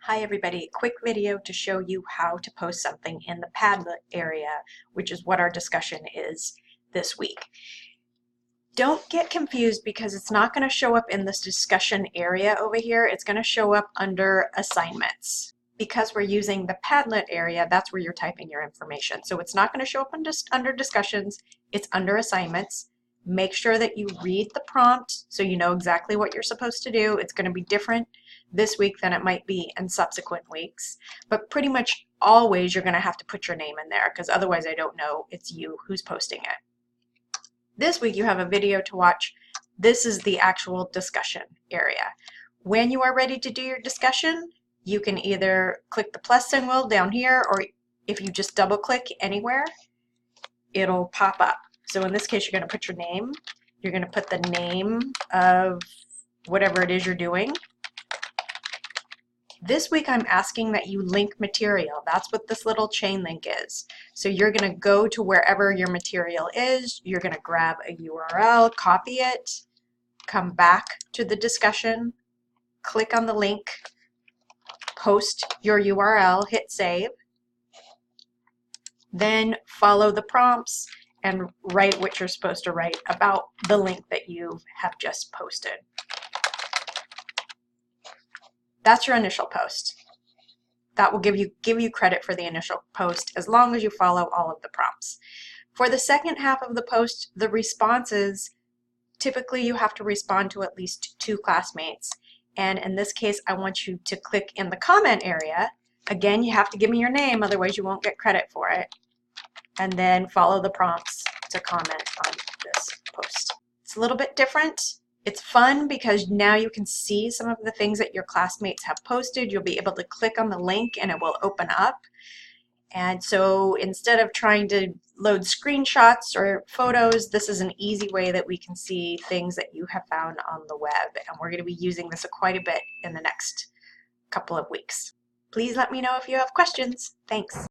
Hi everybody, quick video to show you how to post something in the Padlet area, which is what our discussion is this week. Don't get confused because it's not going to show up in this discussion area over here. It's going to show up under assignments. Because we're using the Padlet area, that's where you're typing your information. So it's not going to show up under discussions, it's under assignments. Make sure that you read the prompt so you know exactly what you're supposed to do. It's going to be different this week than it might be in subsequent weeks. But pretty much always you're going to have to put your name in there because otherwise I don't know it's you who's posting it. This week you have a video to watch. This is the actual discussion area. When you are ready to do your discussion, you can either click the plus symbol down here, or if you just double click anywhere, it'll pop up. So in this case, you're going to put your name. You're going to put the name of whatever it is you're doing. This week I'm asking that you link material. That's what this little chain link is. So you're going to go to wherever your material is. You're going to grab a URL, copy it, come back to the discussion, click on the link, post your URL, hit save, then follow the prompts and write what you're supposed to write about the link that you have just posted. That's your initial post. That will give you credit for the initial post as long as you follow all of the prompts. For the second half of the post, the responses, typically you have to respond to at least 2 classmates. And in this case, I want you to click in the comment area. Again, you have to give me your name, otherwise you won't get credit for it. And then follow the prompts to comment on this post. It's a little bit different. It's fun because now you can see some of the things that your classmates have posted. You'll be able to click on the link and it will open up. And so instead of trying to load screenshots or photos, this is an easy way that we can see things that you have found on the web. And we're going to be using this quite a bit in the next couple of weeks. Please let me know if you have questions. Thanks.